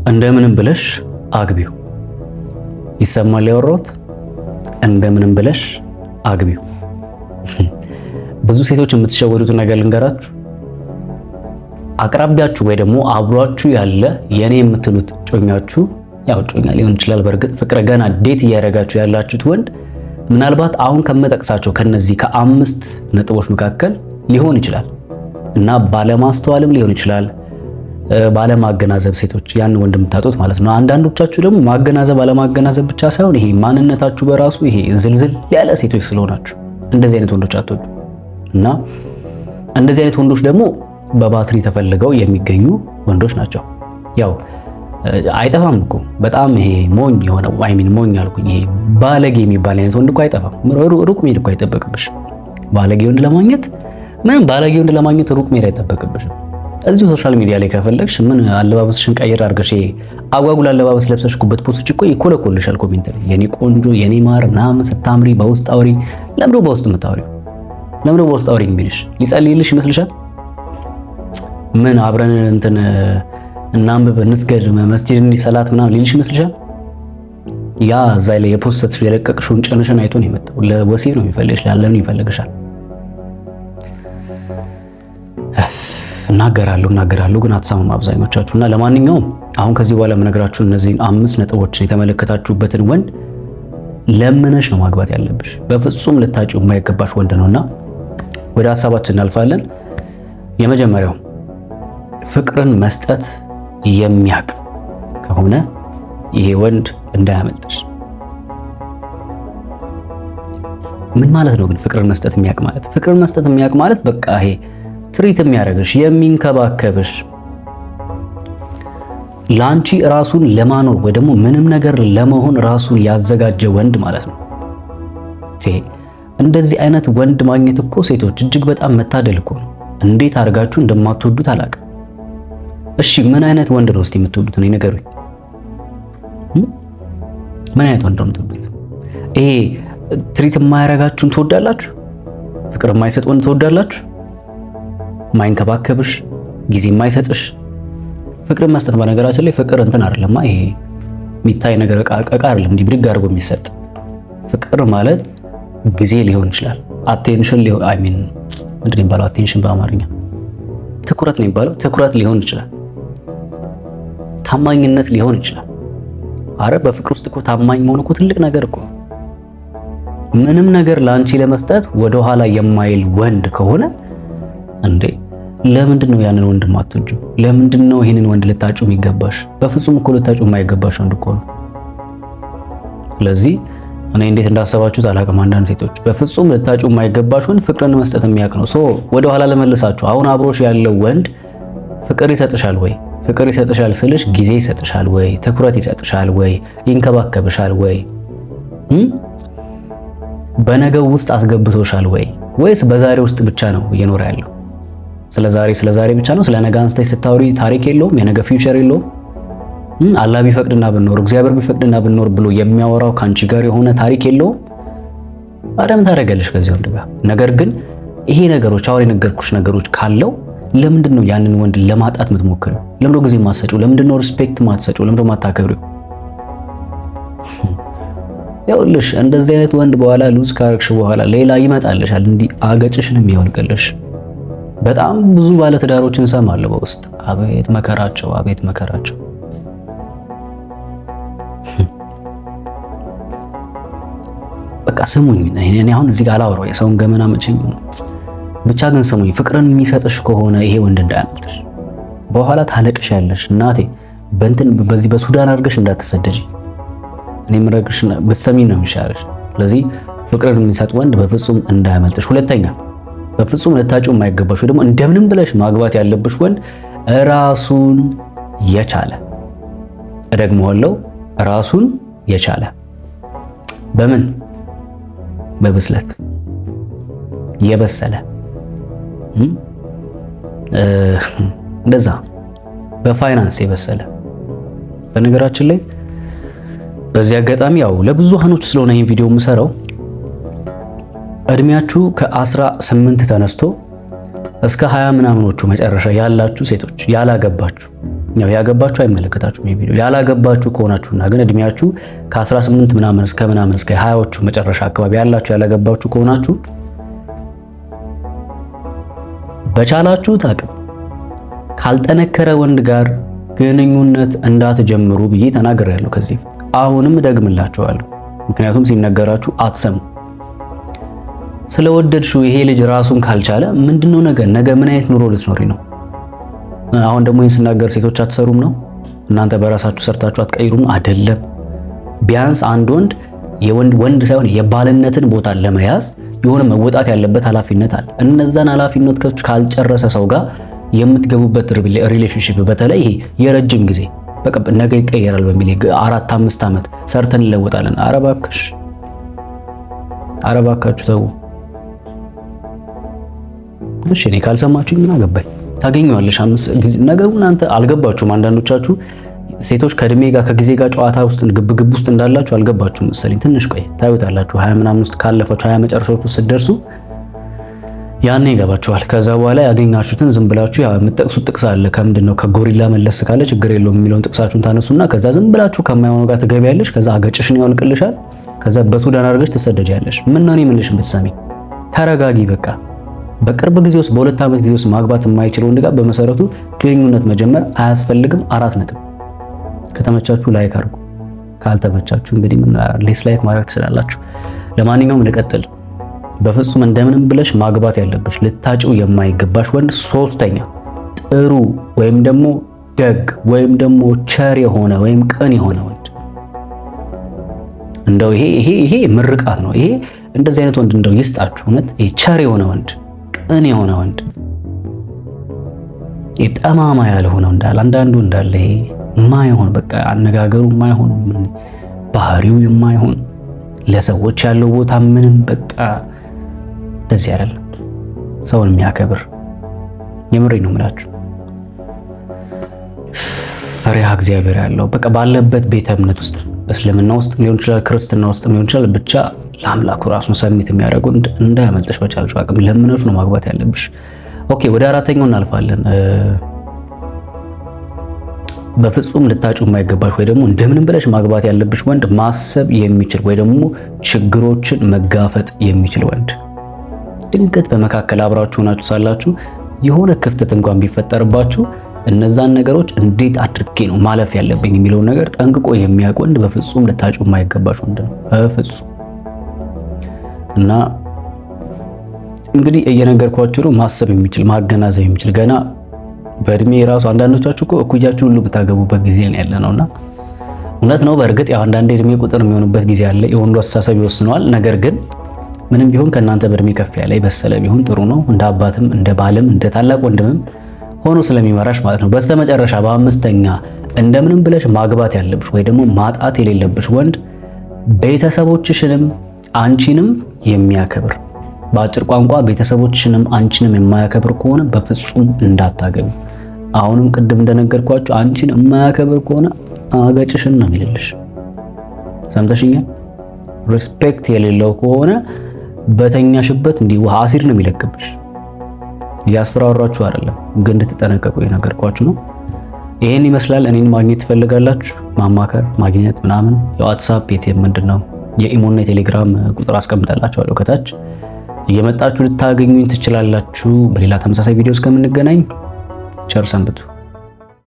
እንደምንም ብለሽ አግቢው። ይሰማል ያወራሁት? እንደምንም ብለሽ አግቢው። ብዙ ሴቶች የምትሸወዱት ነገር ልንገራችሁ። አቅራቢያችሁ ወይ ደግሞ አብሯችሁ ያለ የኔ የምትሉት ጮኛችሁ፣ ያው ጮኛ ሊሆን ይችላል። በእርግጥ ፍቅረ ገና ዴት እያደረጋችሁ ያላችሁት ወንድ ምናልባት አሁን ከመጠቅሳቸው ከነዚህ ከ5 ነጥቦች መካከል ሊሆን ይችላል እና ባለማስተዋልም ሊሆን ይችላል፣ ባለማገናዘብ ሴቶች ያን ወንድ የምታጡት ማለት ነው። አንዳንዶቻችሁ ደግሞ ማገናዘብ አለማገናዘብ ብቻ ሳይሆን ይሄ ማንነታችሁ በራሱ ይሄ ዝልዝል ያለ ሴቶች ስለሆናችሁ እንደዚህ አይነት ወንዶች አትወዱ እና እንደዚህ አይነት ወንዶች ደግሞ በባትሪ ተፈልገው የሚገኙ ወንዶች ናቸው። ያው አይጠፋም እኮ በጣም ይሄ ሞኝ የሆነ ሞኝ አልኩኝ፣ ይሄ ባለጌ የሚባል አይነት ወንድ እኮ አይጠፋም። ሩቅ መሄድ እኮ አይጠበቅብሽ። ባለጌ ወንድ ለማግኘት ምንም ባለጌ ወንድ ለማግኘት ሩቅ መሄድ አይጠበቅብሽም። እዚሁ ሶሻል ሚዲያ ላይ ከፈለግሽ ምን አለባበስሽን ቀይር አድርገሽ አጓጉል አለባበስ ለብሰሽ ኩበት ፖስት እኮ ይኮለኮልሻል ኮሜንት ላይ የኔ ቆንጆ የኔ ማር ምናምን ስታምሪ በውስጥ አውሪ። ለምዶ በውስጥ የምታወሪው ለምዶ በውስጥ አውሪ የሚልሽ ሊጸልይልሽ ይመስልሻል? ምን አብረን እንትን እናንብብ እንስገድ መስጂድ ሰላት ምናምን ሊልሽ ይመስልሻል? ያ እዛ ላይ የፖስተትሽ የለቀቅሽውን ጭንሽን አይቶ ነው የመጣው። ለወሲብ ነው የሚፈልግሽ፣ ለምን ይፈልግሻል? እናገራለሁ ግን አትሰሙም አብዛኞቻችሁ። እና ለማንኛውም አሁን ከዚህ በኋላ የምነግራችሁ እነዚህን 5 ነጥቦችን የተመለከታችሁበትን ወንድ ለምነሽ ነው ማግባት ያለብሽ። በፍጹም ልታጪው የማይገባሽ ወንድ ነውና ወደ ሐሳባችን እናልፋለን። የመጀመሪያው ፍቅርን መስጠት የሚያውቅ ከሆነ ይሄ ወንድ እንዳያመልጥሽ። ምን ማለት ነው ግን ፍቅርን መስጠት የሚያውቅ ማለት? ፍቅርን መስጠት የሚያውቅ ማለት በቃ ይሄ ትሪት የሚያደርግሽ የሚንከባከብሽ ላንቺ ራሱን ለማኖር ወይ ደግሞ ምንም ነገር ለመሆን ራሱን ያዘጋጀ ወንድ ማለት ነው። እንደዚህ አይነት ወንድ ማግኘት እኮ ሴቶች እጅግ በጣም መታደል እኮ ነው። እንዴት አድርጋችሁ እንደማትወዱት አላውቅም። እሺ ምን አይነት ወንድ ነው እስቲ የምትወዱት? እኔ ንገሩኝ። ምን አይነት ወንድ ነው የምትወዱት? ይሄ ትሪት የማያረጋችሁን ትወዳላችሁ? ፍቅር የማይሰጥ ወንድ ትወዳላችሁ? ማይንከባከብሽ፣ ጊዜ የማይሰጥሽ። ፍቅር መስጠት በነገራችን ላይ ፍቅር እንትን አይደለማ፣ ይሄ የሚታይ ነገር ዕቃ አይደለም እንዲህ ብድግ አድርጎ የሚሰጥ ፍቅር ማለት ጊዜ ሊሆን ይችላል፣ አቴንሽን ሊሆን ምንድን ነው የሚባለው? አቴንሽን በአማርኛ ትኩረት ነው የሚባለው። ትኩረት ሊሆን ይችላል፣ ታማኝነት ሊሆን ይችላል። አረ በፍቅር ውስጥ እኮ ታማኝ መሆን እኮ ትልቅ ነገር እኮ። ምንም ነገር ላንቺ ለመስጠት ወደ ኋላ የማይል ወንድ ከሆነ እንዴ ለምንድን ነው ያንን ወንድ ማትወጂው? ለምንድን ነው ይሄንን ወንድ ልታጩ የሚገባሽ? በፍጹም እኮ ልታጩ የማይገባሽ ወንድ እኮ ነው። ስለዚህ እኔ እንዴት እንዳሰባችሁት አላውቅም። አንዳንድ ሴቶች በፍጹም ልታጩ የማይገባሽ ወንድ ፍቅርን መስጠት የሚያውቅ ነው። ወደ ኋላ ለመልሳችሁ አሁን አብሮሽ ያለው ወንድ ፍቅር ይሰጥሻል ወይ? ፍቅር ይሰጥሻል ስልሽ ጊዜ ይሰጥሻል ወይ? ትኩረት ይሰጥሻል ወይ? ይንከባከብሻል ወይ? በነገው ውስጥ አስገብቶሻል ወይ? ወይስ በዛሬ ውስጥ ብቻ ነው እየኖረ ያለው? ስለ ዛሬ ብቻ ነው? ስለ ነገ አንስተሽ ስታወሪ ታሪክ የለውም? የነገ ፊውቸር የለውም? አላህ ቢፈቅድና ብንኖር እግዚአብሔር ቢፈቅድና ብንኖር ብሎ የሚያወራው ካንቺ ጋር የሆነ ታሪክ የለውም? አዳም ታደርጋለሽ ከዚህ ወንድ ጋር። ነገር ግን ይሄ ነገሮች አሁን የነገርኩሽ ነገሮች ካለው ለምንድን ነው ያንን ወንድ ለማጣት የምትሞክሪው? ለምንድን ነው ጊዜ ማትሰጪው? ለምንድን ነው ሪስፔክት ማትሰጪው? ለምንድን ነው ማታከብሪው? ይኸውልሽ እንደዚህ አይነት ወንድ በኋላ ሉዝ ካረግሽ በኋላ ሌላ ይመጣልሻል፣ እንዲህ አገጭሽንም ያወልቅልሽ። በጣም ብዙ ባለትዳሮችን ሰማለሁ በውስጥ። አቤት መከራቸው፣ አቤት መከራቸው። በቃ ስሙኝ፣ እኔ አሁን እዚህ ጋር አላወራው የሰውን ገመና መቼም፣ ብቻ ግን ስሙኝ። ፍቅርን የሚሰጥሽ ከሆነ ይሄ ወንድ እንዳያመልጥሽ። በኋላ ታለቅሻለሽ እናቴ። በዚህ በሱዳን አድርገሽ እንዳትሰደጂ። እኔ ምረግሽ ብትሰሚኝ ነው የሚሻለሽ። ስለዚህ ፍቅርን የሚሰጥ ወንድ በፍጹም እንዳያመልጥሽ። ሁለተኛ በፍጹም ልታጪው የማይገባሽ ወይ ደግሞ እንደምንም ብለሽ ማግባት ያለብሽ ወንድ ራሱን የቻለ፣ እደግመዋለሁ፣ ራሱን የቻለ። በምን? በብስለት የበሰለ እንደዛ፣ በፋይናንስ የበሰለ። በነገራችን ላይ በዚህ አጋጣሚ ያው ለብዙሃኖች ስለሆነ ይሄን ቪዲዮ የምሰራው እድሜያችሁ ከ18 ተነስቶ እስከ 20 ምናምኖቹ መጨረሻ ያላችሁ ሴቶች ያላገባችሁ ያው ያገባችሁ አይመለከታችሁም ይሄ ቪዲዮ። ያላገባችሁ ከሆናችሁና ግን እድሜያችሁ ከ18 ምናምን እስከ 20ዎቹ መጨረሻ አካባቢ ያላችሁ ያላገባችሁ ከሆናችሁ በቻላችሁት አቅም ካልጠነከረ ወንድ ጋር ግንኙነት እንዳትጀምሩ ብዬ ተናግሬያለሁ ከዚህ። አሁንም እደግምላችኋለሁ፣ ምክንያቱም ሲነገራችሁ አትሰሙ። ስለወደድሽው ይሄ ልጅ ራሱን ካልቻለ ምንድነው ነገ ምን አይነት ኑሮ ልትኖሪ ነው? አሁን ደግሞ ይህን ስናገር ሴቶች አትሰሩም ነው? እናንተ በራሳችሁ ሰርታችሁ አትቀይሩም? አይደለም። ቢያንስ አንድ ወንድ ሳይሆን የባልነትን ቦታ ለመያዝ የሆነ መወጣት ያለበት ኃላፊነት አለ። እነዛን ኃላፊነቶች ካልጨረሰ ሰው ጋር የምትገቡበት ሪሌሽንሺፕ በተለይ ይሄ የረጅም ጊዜ በቃ ነገ ይቀየራል በሚል 4-5 ዓመት ሰርተን እንለወጣለን። ኧረ እባካችሁ ተው። እሺ እኔ ካልሰማችሁኝ ምን አገባኝ? ታገኘዋለሽ ነገሩን። እናንተ አልገባችሁም። አንዳንዶቻችሁ ሴቶች ከእድሜ ጋር ከጊዜ ጋር ጨዋታ ውስጥ ግብ ውስጥ እንዳላችሁ አልገባችሁም መሰለኝ። ትንሽ ቆይ ታዩታላችሁ። 20 ምናምን ውስጥ ካለፋችሁ 20 መጨረሻዎቹ ስትደርሱ ያኔ ይገባችኋል። ከዛ በኋላ ያገኛችሁትን ዝም ብላችሁ የምትጠቅሱት ጥቅስ አለ። ከምንድነው ከጎሪላ መለስ ካለ ችግር የለውም የሚለውን ጥቅሳችሁን ታነሱና ከዛ ዝም ብላችሁ ከማይሆነው ጋር ትገቢያለሽ። ከዛ አገጭሽን ያወልቅልሻል። ከዛ በሱዳን አድርገሽ ትሰደጃለሽ። ምን ነው እኔ የምልሽን ብትሰሚ። ተረጋጊ በቃ። በቅርብ ጊዜ ውስጥ በ2 ዓመት ጊዜ ውስጥ ማግባት የማይችል ወንድ ጋር በመሰረቱ ግንኙነት መጀመር አያስፈልግም። 4 ነጥብ። ከተመቻችሁ ላይክ አድርጉ፣ ካልተመቻችሁ እንግዲህ ምን ዲስላይክ ማድረግ ትችላላችሁ። ለማንኛውም ልቀጥል። በፍጹም እንደምንም ብለሽ ማግባት ያለብሽ ልታጭው የማይገባሽ ወንድ 3ኛ ጥሩ ወይም ደግሞ ደግ ወይም ደግሞ ቸር የሆነ ወይም ቅን የሆነ ወንድ። እንደው ይሄ ምርቃት ነው። ይሄ እንደዚህ አይነት ወንድ እንደው ይስጣችሁ። እውነት ይሄ ቸር የሆነ ወንድ፣ ቅን የሆነ ወንድ፣ ጠማማ ያልሆነው እንዳለ አንዳንዱ እንዳለ ይሄ የማይሆን በቃ አነጋገሩ የማይሆን ባህሪው የማይሆን ለሰዎች ያለው ቦታ ምንም በቃ እንደዚህ አይደለም። ሰውን የሚያከብር የምሬ ነው የምላችሁ፣ ፈሪሃ እግዚአብሔር ያለው በቃ ባለበት ቤተ እምነት ውስጥ እስልምና ውስጥ ሊሆን ይችላል፣ ክርስትና ውስጥ ሊሆን ይችላል፣ ብቻ ለአምላኩ ራሱን ሰሚት የሚያደርገው እንዳያመልጥሽ በቻልሽው አቅም ለምነሽ ነው ማግባት ያለብሽ። ኦኬ ወደ 4ኛው እናልፋለን። በፍጹም ልታጩ የማይገባሽ ወይ ደግሞ እንደምንም ብለሽ ማግባት ያለብሽ ወንድ ማሰብ የሚችል ወይ ደግሞ ችግሮችን መጋፈጥ የሚችል ወንድ። ድንገት በመካከል አብራችሁ ሆናችሁ ሳላችሁ የሆነ ክፍተት እንኳን ቢፈጠርባችሁ እነዛን ነገሮች እንዴት አድርጌ ነው ማለፍ ያለብኝ የሚለውን ነገር ጠንቅቆ የሚያውቅ ወንድ በፍጹም ልታጩ የማይገባሽ ወንድ ነው። በፍጹም እና እንግዲህ እየነገርኳችሁ ነው። ማሰብ የሚችል ማገናዘብ የሚችል ገና በእድሜ ራሱ አንዳንዶቻችሁ እኮ እኩያችሁ ሁሉ የምታገቡበት ጊዜ ነው ያለነውና እውነት ነው። በእርግጥ ያው አንዳንዴ እድሜ ቁጥር የሚሆንበት ጊዜ አለ። የወንዱ አስተሳሰብ ይወስነዋል። ነገር ግን ምንም ቢሆን ከእናንተ በእድሜ ከፍ ያለ የበሰለ ቢሆን ጥሩ ነው። እንደ አባትም እንደ ባልም እንደ ታላቅ ወንድምም ሆኖ ስለሚመራሽ ማለት ነው። በስተመጨረሻ በ5ኛ እንደምንም ብለሽ ማግባት ያለብሽ ወይ ደግሞ ማጣት የሌለብሽ ወንድ ቤተሰቦችሽንም አንቺንም የሚያከብር። በአጭር ቋንቋ ቤተሰቦችሽንም አንቺንም የማያከብር ከሆነ በፍጹም እንዳታገቢ። አሁንም ቅድም እንደነገርኳችሁ አንቺን የማያከብር ከሆነ አገጭሽን ነው የሚልልሽ። ሰምተሽኛል? ሪስፔክት የሌለው ከሆነ በተኛሽበት እንዲህ ውሃ አሲር ነው የሚለቅብሽ። እያስፈራራችሁ አይደለም፣ ግን እንድትጠነቀቁ የነገርኳችሁ ነው። ይሄን ይመስላል። እኔን ማግኘት ትፈልጋላችሁ? ማማከር ማግኘት ምናምን የዋትስአፕ የቴም ምንድነው የኢሞና የቴሌግራም ቁጥር አስቀምጠላችኋለሁ ከታች እየመጣችሁ ልታገኙኝ ትችላላችሁ። በሌላ ተመሳሳይ ቪዲዮ እስከምንገናኝ ቸር ሰንብቱ።